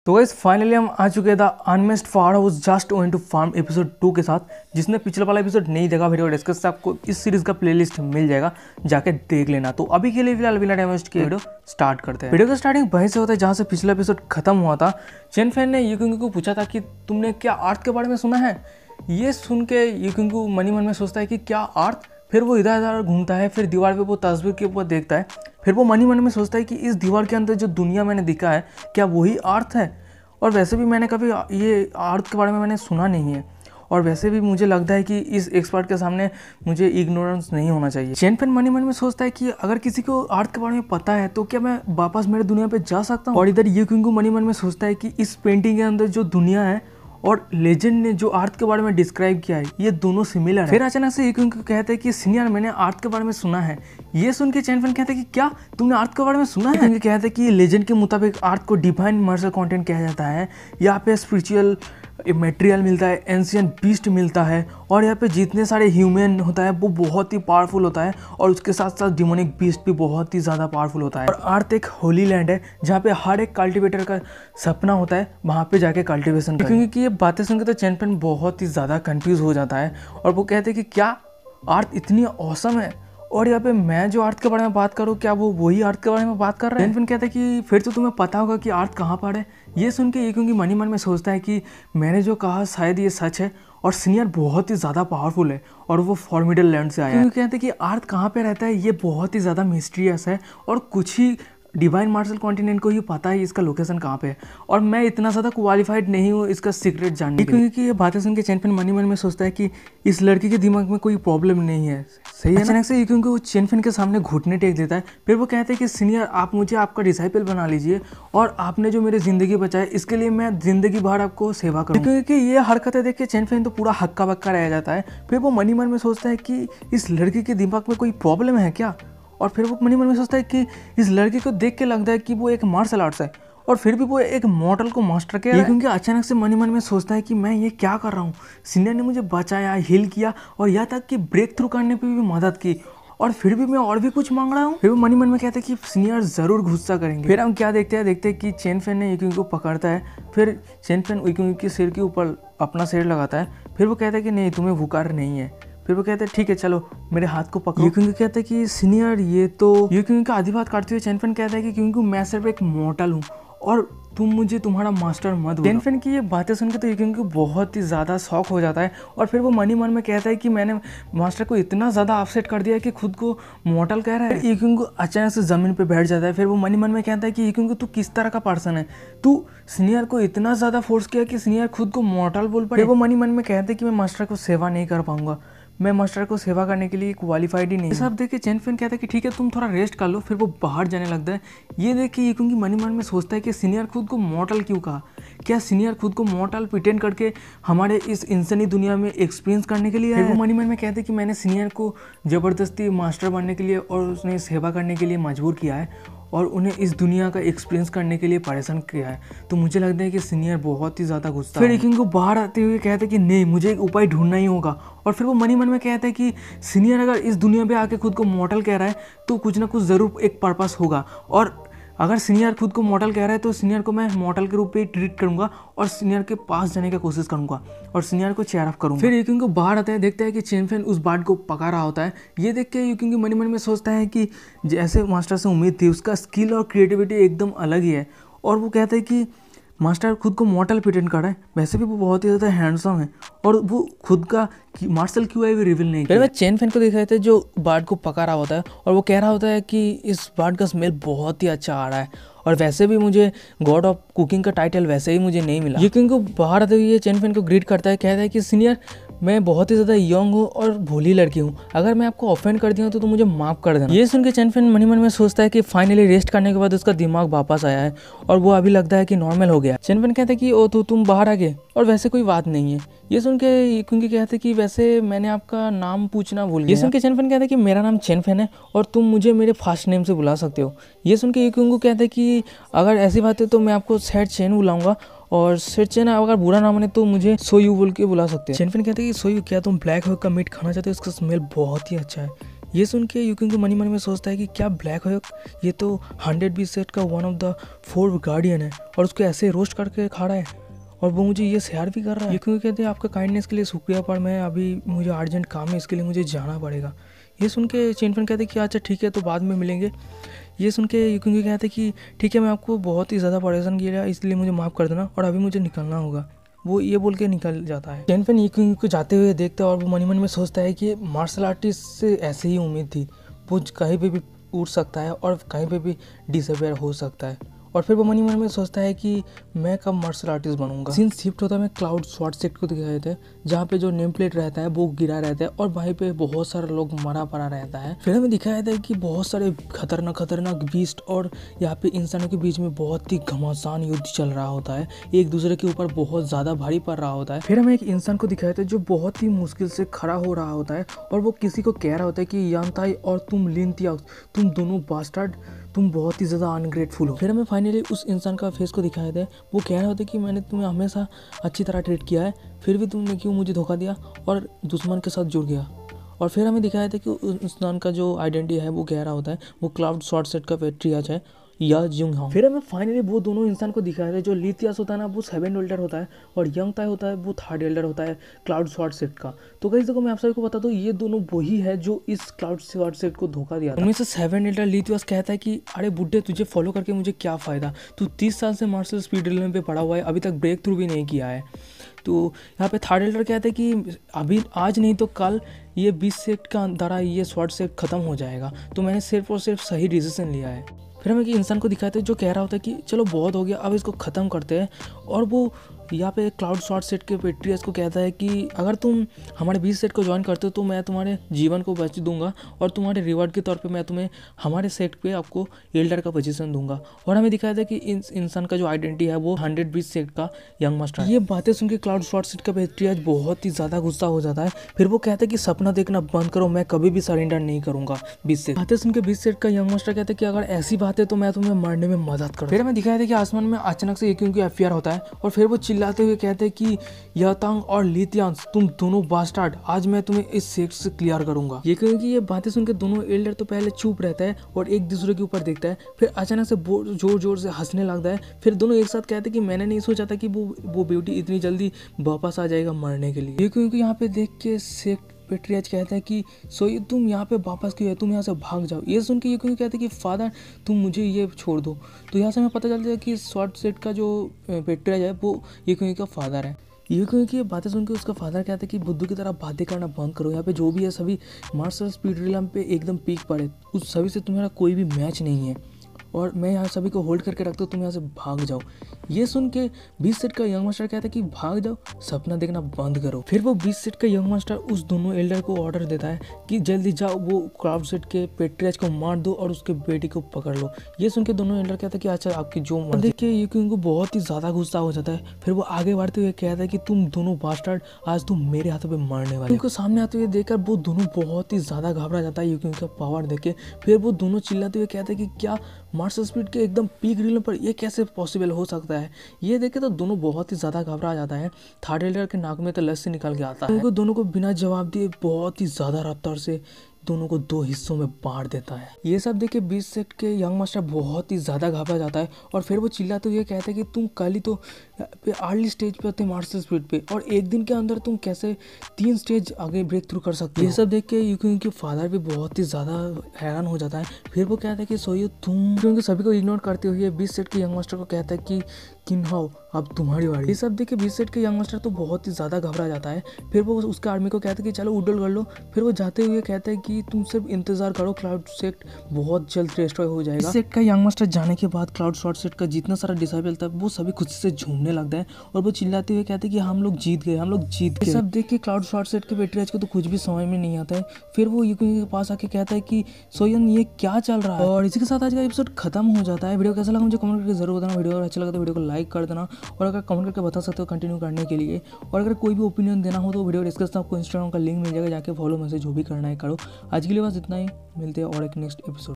तो guys finally हम आ चुके थे अनमेस्ड far house just going to farm episode 2 के साथ। जिसने पिछला वाला एपिसोड नहीं देखा वीडियो डिस्कस से आपको इस सीरीज का प्लेलिस्ट मिल जाएगा, जाके देख लेना। तो अभी के लिए फिलहाल बिना टाइम वेस्ट किए वीडियो स्टार्ट करते हैं। वीडियो का स्टार्टिंग वहीं से होता है जहाँ से पिछला एपिसोड खत्म हुआ था। चेन फैन ने यूकिंग को पूछा था कि तुमने क्या अर्थ के बारे में सुना है। ये सुन के यूकिंग को मन ही मन में सोचता है कि क्या अर्थ। फिर वो इधर उधर घूमता है, फिर दीवार पे वो तस्वीर के ऊपर देखता है। फिर वो मन ही मन में सोचता है कि इस दीवार के अंदर जो दुनिया मैंने देखा है क्या वही अर्थ है। और वैसे भी मैंने कभी ये अर्थ के बारे में मैंने सुना नहीं है, और वैसे भी मुझे लगता है कि इस एक्सपर्ट के सामने मुझे इग्नोरेंस नहीं होना चाहिए। चेन फैन मन ही मन में सोचता है कि अगर किसी को अर्थ के बारे में पता है तो क्या मैं वापस मेरे दुनिया पे जा सकता हूँ। और इधर यूकिंग को मन ही मन में सोचता है कि इस पेंटिंग के अंदर जो दुनिया है और लेजेंड ने जो अर्थ के बारे में डिस्क्राइब किया है ये दोनों सिमिलर है। फिर अचानक से यूकिंग को कहते हैं कि सीनियर मैंने अर्थ के बारे में सुना है। ये सुन के चेन फैन कहते हैं कि क्या तुमने अर्थ के बारे में सुना है। यूकिंग कहते हैं कि लेजेंड के मुताबिक अर्थ को डिवाइन मार्शल कंटेंट कहा जाता है। यहाँ पे स्पिरिचुअल मटेरियल मिलता है, एंशिएंट बीस्ट मिलता है, और यहाँ पे जितने सारे ह्यूमन होता है वो बहुत ही पावरफुल होता है, और उसके साथ साथ डिमोनिक बीस्ट भी बहुत ही ज़्यादा पावरफुल होता है। और अर्थ एक होली लैंड है जहाँ पे हर एक कल्टिवेटर का सपना होता है वहाँ पे जाके कल्टिवेशन करें। क्योंकि ये बातें सुनकर तो चेन फैन बहुत ही ज़्यादा कंफ्यूज हो जाता है, और वो कहते हैं कि क्या अर्थ इतनी औसम है, और यहाँ पे मैं जो अर्थ के बारे में बात करूँ क्या वो वही अर्थ के बारे में बात कर रहे हैं। चेन फैन कहता है कि फिर तो तुम्हें पता होगा कि अर्थ कहाँ पर है। ये सुन के यूकिंग मन ही मन में सोचता है कि मैंने जो कहा शायद ये सच है, और सीनियर बहुत ही ज़्यादा पावरफुल है और वो फॉर्मिडल लैंड से आया है। क्योंकि कहते हैं कि अर्थ कहाँ पे रहता है ये बहुत ही ज़्यादा मिस्टीरियस है, और कुछ ही डिवाइन मार्शल कॉन्टिनेंट को ही पता है इसका लोकेशन कहाँ पे है, और मैं इतना ज़्यादा क्वालिफाइड नहीं हूँ इसका सीक्रेट जानने के लिए। क्योंकि ये बातें सुन के चेन फैन मन ही मन में सोचता है कि इस लड़की के दिमाग में कोई प्रॉब्लम नहीं है। सही है। अचानक से यूकिंग को चेन फैन के सामने घुटने टेक देता है। फिर वो कहते हैं कि सीनियर आप मुझे आपका डिसाइपल बना लीजिए, और आपने जो मेरी ज़िंदगी बचाई इसके लिए मैं ज़िंदगी भर आपको सेवा करूँ। क्योंकि ये हरकतें देख के चेन फैन तो पूरा हक्का बक्का रह जाता है। फिर वो मन ही मन में सोचता है कि इस लड़की के दिमाग में कोई प्रॉब्लम है क्या। और फिर वो मन ही मन में सोचता है कि इस लड़की को देख के लगता है कि वो एक मार्शल आर्ट्स है, और फिर भी वो एक मॉडल को मास्टर किया है। क्योंकि अचानक से मन ही मन में सोचता है कि मैं ये क्या कर रहा हूँ। सीनियर ने मुझे बचाया, हील किया, और यहाँ तक कि ब्रेक थ्रू करने पे भी मदद की, और फिर भी मैं और भी कुछ मांग रहा हूँ। फिर वो मन ही मन में कहता है कि सीनियर ज़रूर गुस्सा करेंगे। फिर हम क्या देखते हैं कि चेन फैन ने यूकिंग को पकड़ता है। फिर चेन फैन यूकिंग के सिर के ऊपर अपना सिर लगाता है। फिर वो कहता है कि नहीं तुम्हें बुखार नहीं है। फिर वो कहते हैं ठीक है चलो मेरे हाथ को पकड़ो। यूकिंग कहता है कि सीनियर ये तो यूकिंग का आधी बात काटते हुए चेन फैन कहता है कि क्योंकि मैं सिर्फ एक मॉर्टल हूँ और तुम मुझे तुम्हारा मास्टर मत बोलो। चेन फैन की ये बातें सुनकर तो यूकिंग को बहुत ही ज़्यादा शौक हो जाता है, और फिर वो मन ही मन में कहता है कि मैंने मास्टर को इतना ज़्यादा अपसेट कर दिया कि खुद को मॉर्टल कह रहा है। यूकिंग को अचानक से ज़मीन पे बैठ जाता है। फिर वो मन ही मन में कहता है कि यूकिंग तू किस तरह का पर्सन है, तू सीनियर को इतना ज़्यादा फोर्स किया कि सीनियर खुद को मॉर्टल बोल पाए। फिर वो मन ही मन में कहते हैं कि मैं मास्टर को सेवा नहीं कर पाऊंगा, मैं मास्टर को सेवा करने के लिए क्वालिफाइड ही नहीं। सब देख के चेन फैन कहता है कि ठीक है तुम थोड़ा रेस्ट कर लो। फिर वो बाहर जाने लगता है। ये देख के यूकिंग मन ही मन में सोचता है कि सीनियर खुद को मॉर्टल क्यों कहा। क्या सीनियर खुद को मॉर्टल प्रिटेंड करके हमारे इस इंसानी दुनिया में एक्सपीरियंस करने के लिए आया है। वो मन ही मन में कहते हैं कि मैंने सीनियर को ज़बरदस्ती मास्टर बनने के लिए और उसने सेवा करने के लिए मजबूर किया है, और उन्हें इस दुनिया का एक्सपीरियंस करने के लिए परेशान किया है। तो मुझे लगता है कि सीनियर बहुत ही ज़्यादा गुस्सा है। फिर यूकिंग को बाहर आते हुए कहते हैं कि नहीं मुझे एक उपाय ढूंढना ही होगा। और फिर वो मन ही मन में कहता है कि सीनियर अगर इस दुनिया पे आके खुद को मॉडल कह रहा है तो कुछ ना कुछ ज़रूर एक पर्पस होगा, और अगर सीनियर खुद को मॉडल कह रहा है तो सीनियर को मैं मॉडल के रूप में ट्रीट करूंगा, और सीनियर के पास जाने की कोशिश करूंगा, और सीनियर को चेयर अप करूंगा। फिर यूकिंग को बाहर आता है, देखता है कि चेन फैन उस बार्ड को पका रहा होता है। ये देख के यूकिंग मन ही मन में सोचता है कि जैसे मास्टर से उम्मीद थी उसका स्किल और क्रिएटिविटी एकदम अलग ही है। और वो कहता है कि मास्टर खुद को मॉडल प्रिटेंड कर रहा है, वैसे भी वो बहुत ही ज़्यादा हैंडसम है, और वो खुद का मार्शल क्यों है वो रिवील नहीं किया। चेन फैन को दिखाए थे जो बार्ड को पका रहा होता है, और वो कह रहा होता है कि इस बार्ड का स्मेल बहुत ही अच्छा आ रहा है, और वैसे भी मुझे गॉड ऑफ कुकिंग का टाइटल वैसे ही मुझे नहीं मिला। यूकिंग को बाहर आते हुए चेन फैन को ग्रीट करता है, कहता है कि सीनियर मैं बहुत ही ज़्यादा यंग हूँ और भोली लड़की हूँ, अगर मैं आपको ऑफेंड कर दिया हूँ तो मुझे माफ़ कर देना। ये सुन के चेन फैन मन ही मन में सोचता है कि फाइनली रेस्ट करने के बाद उसका दिमाग वापस आया है, और वो अभी लगता है कि नॉर्मल हो गया। चेन फैन कहता है कि ओ तो तुम बाहर आ गए, और वैसे कोई बात नहीं है। ये सुन के क्योंकि कहते हैं कि वैसे मैंने आपका नाम पूछना भूल गया। ये सुन के चेन फैन कहता है कि मेरा नाम चेन फैन है, और तुम मुझे मेरे फर्स्ट नेम से बुला सकते हो। ये सुन के यूकिंग कहता है कि अगर ऐसी बात है तो मैं आपको सेट चेन बुलाऊंगा, और सेट चेन अगर बुरा ना माने तो मुझे सोयू बोल के बुला सकते हैं। चेन फैन कहते हैं कि सोयू क्या तुम ब्लैक हॉक का मीट खाना चाहते हो, इसका स्मेल बहुत ही अच्छा है। ये सुन के यूकिंग मनी मन में सोचता है कि क्या ब्लैक हॉक ये तो 100 सेट का वन ऑफ द 4 गार्डियन है और उसको ऐसे रोस्ट करके खा रहा है और वो मुझे ये शेयर भी कर रहा है। यूकिंग कहते हैं आपका काइंडनेस के लिए शुक्रिया, पर मैं अभी मुझे अर्जेंट काम है, इसके लिए मुझे जाना पड़ेगा। ये सुन के चेनफेन कहते हैं कि अच्छा ठीक है तो बाद में मिलेंगे। ये सुन के यूकिंग कहते हैं कि ठीक है मैं आपको बहुत ही ज़्यादा परेशान किया इसलिए मुझे माफ़ कर देना और अभी मुझे निकलना होगा। वो ये बोल के निकल जाता है। चेनफेन यूकिंग को जाते हुए देखता है और वो मन में सोचता है कि मार्शल आर्टिस्ट से ऐसे ही उम्मीद थी, वो कहीं पे भी उड़ सकता है और कहीं पे भी डिसअपियर हो सकता है। और फिर वो मन में सोचता है कि मैं कब मार्शल आर्टिस्ट बनूंगा। सीन शिफ्ट होता है मैं क्लाउड स्वॉर्ड सेट को दिखाए देते हैं जहाँ पे जो नेम प्लेट रहता है वो गिरा रहता है और वहीं पे बहुत सारे लोग मरा पड़ा रहता है। फिर हमें दिखाया जाता है कि बहुत सारे खतरनाक बीस्ट और यहाँ पे इंसानों के बीच में बहुत ही घमासान युद्ध चल रहा होता है, एक दूसरे के ऊपर बहुत ज़्यादा भारी पड़ रहा होता है। फिर हमें एक इंसान को दिखाया जाता है जो बहुत ही मुश्किल से खड़ा हो रहा होता है और वो किसी को कह रहा होता है कि यांताई और तुम लिनतियाओ, तुम दोनों बास्टर्ड, तुम बहुत ही ज़्यादा अनग्रेटफुल हो। फिर हमें फाइनली उस इंसान का फेस को दिखाया था, वो कह रहा होता है कि मैंने तुम्हें हमेशा अच्छी तरह ट्रीट किया है, फिर भी तुमने क्यों मुझे धोखा दिया और दुश्मन के साथ जुड़ गया। और फिर हमें दिखाया था कि उस इंसान का जो आइडेंटिटी है वो कह रहा होता है वो क्लाउड स्वॉर्ड सेट का पेट्रियार्च है या जुंग हाओ। फिर हमें फाइनली वो दोनों इंसान को दिखाया था, जो लिथियास होता है ना वो 7 एल्डर होता है और यंग ताई होता है वो 3rd एल्डर होता है क्लाउड स्वॉर्ड सेट का। तो गाइस देखो मैं आप सभी को बता दूं ये दोनों वही है जो इस क्लाउड स्वॉर्ड सेट को धोखा दिया था। उनमें से 7 एल्डर लिथियास कहता है कि अरे बुड्ढे तुझे फॉलो करके मुझे क्या फ़ायदा, तू 30 साल से मार्शल स्पीड ड्रिल पे पड़ा हुआ है, अभी तक ब्रेक थ्रू भी नहीं किया है। तो यहाँ पे 3rd एल्डर कहता है कि अभी आज नहीं तो कल ये 20 सेट का द्वारा ये स्वॉर्ड सेट खत्म हो जाएगा, तो मैंने सिर्फ और सिर्फ सही डिसीजन लिया है। फिर हमें कि इंसान को दिखाते हैं जो कह रहा होता है कि चलो बहुत हो गया अब इसको ख़त्म करते हैं, और वो यहाँ पे क्लाउड स्वॉर्ड सेट के पेट्रियस को कहता है कि अगर तुम हमारे 20 सेट को ज्वाइन करते हो तो मैं तुम्हारे जीवन को बच दूंगा और तुम्हारे रिवॉर्ड के तौर पे मैं तुम्हें हमारे सेट पे आपको एल्डर का पोजीशन दूंगा। और हमें दिखाया था कि इंसान का जो आइडेंटिटी है वो 120 सेट का यंग मास्टर। ये बातें सुन के क्लाउड स्वॉर्ड सेट का पेट्रियस बहुत ही ज़्यादा गुस्सा हो जाता है। फिर वो कहता है कि सपना देखना बंद करो, मैं कभी भी सरेंडर नहीं करूँगा 20 सेट। बातें सुन के 20 सेट का यंग मास्टर कहता है कि अगर ऐसी बात है तो मैं तुम्हें मरने में मदद करूँ। फिर हमें दिखाया था कि आसमान में अचानक से एक एफआईआर होता है और फिर वो चिल्लाते हुए कहते हैं कि यातांग और लिथियांस तुम दोनों बास्टार्ड, आज मैं तुम्हें इस सेट से क्लियर करूंगा। ये क्योंकि ये बातें सुनकर दोनों एल्डर तो पहले चुप रहता है और एक दूसरे के ऊपर देखता है, फिर अचानक से जोर जोर से हंसने लगता है। फिर दोनों एक साथ कहते हैं कि मैंने नहीं सोचा था कि वो ब्यूटी इतनी जल्दी वापस आ जाएगा मरने के लिए। ये क्योंकि यहाँ पे देख के सेट पेट्रियच कहता है कि सोई तुम यहाँ पे वापस क्यों है, तुम यहाँ से भाग जाओ। ये सुन के ये क्यों कहते हैं कि फादर तुम मुझे ये छोड़ दो। तो यहाँ से हमें पता चलता है कि स्वॉर्ड सेट का जो पेट्रियच है वो ये क्यों का फादर है। ये क्योंकि ये बातें सुन के उसका फादर कहता है कि बुद्धू की तरह बातें करना बंद करो, यहाँ पे जो भी है सभी मार्शल स्पीड ड्रिल पे एकदम पीक पर है, उस सभी से तुम्हारा कोई भी मैच नहीं है और मैं यहाँ सभी को होल्ड करके रखता हूँ, तुम यहाँ से भाग जाओ। ये सुन के 20 सेट का यंग मास्टर कहता है कि भाग जाओ, सपना देखना बंद करो। फिर वो 20 सेट का यंग मास्टर उस दोनों एल्डर को ऑर्डर देता है कि जल्दी जाओ वो क्लाउड सेट के पेट्रियच को मार दो और उसके बेटी को पकड़ लो। ये सुन के दोनों एल्डर कहता है कि अच्छा आपकी जो मर्जी। देख के ये उनको बहुत ही ज़्यादा गुस्सा हो जाता है। फिर वो आगे बढ़ते हुए कहता है कि तुम दोनों बास्टर्ड आज तुम मेरे हाथों पे मरने वाले। उनको सामने आते हुए देखकर वो दोनों बहुत ही ज़्यादा घबरा जाता है यूकिंग का पावर देख के। फिर वो दोनों चिल्लाते हुए कहते हैं कि क्या मार्शल स्पीड के एकदम पीक ड्रिल पर ये कैसे पॉसिबल हो सकता है। ये देखे तो दोनों बहुत ही ज़्यादा घबरा जाता है। 3rd एल्डर के नाक में तो लस्सी निकल के आता है। दोनों को बिना जवाब दिए बहुत ही ज़्यादा रफ्तार से दोनों को 2 हिस्सों में बांट देता है। ये सब देख के 20 सेट के यंग मास्टर बहुत ही ज़्यादा घबरा जाता है और फिर वो चिल्लाते हुए कहते हैं कि तुम कल ही तो अर्ली स्टेज पे थे मार्शल स्पीड पे और एक दिन के अंदर तुम कैसे 3 स्टेज आगे ब्रेक थ्रू कर सकते हो। ये सब देख के यूकी फादर भी बहुत ही ज़्यादा हैरान हो जाता है। फिर वो कहता है कि सोइयो तुम, क्योंकि सभी को इग्नोर करते हुए 20 सेट के यंग मास्टर को कहता है कि किन्हाओ अब तुम्हारी बारी। ये सब देख के 20 सेट के यंग मास्टर तो बहुत ही ज़्यादा घबरा जाता है। फिर वो उसके आर्मी को कहता है कि चलो उडल कर लो। फिर वो जाते हुए कहता है कि तुम सिर्फ इंतजार करो, क्लाउड सेट बहुत जल्द डिस्ट्रॉय हो जाएगा। सेट का यंग मास्टर जाने के बाद क्लाउड स्वॉर्ड सेट का जितना सारा डिसाइबल था वो सभी खुद से झूमने लगता है और वो चिल्लाते हुए कहते हैं कि हम लोग जीत गए, हम लोग जीत गए। सब देख के क्लाउड स्वॉर्ड सेट के पेट्रियच को तो कुछ भी समझ में नहीं आता है। फिर वो यूकी के पास आके कहता है कि सोयन ये क्या चल रहा है। और इसी के साथ आज का एपिसोड खत्म हो जाता है। वीडियो कैसा लगा मुझे कमेंट करके जरूर बताना। वीडियो अगर अच्छा लगा तो वीडियो को लाइक कर देना और अगर कमेंट करके बता सकते हो कंटिन्यू करने के लिए। और अगर कोई भी ओपिनियन देना हो तो वीडियो डिस्कशन आपको इंस्टाग्राम का लिंक मिल जाएगा, जाके फॉलो मैसेज जो भी करना है करो। आज के लिए बस इतना ही, मिलते हैं और एक नेक्स्ट एपिसोड।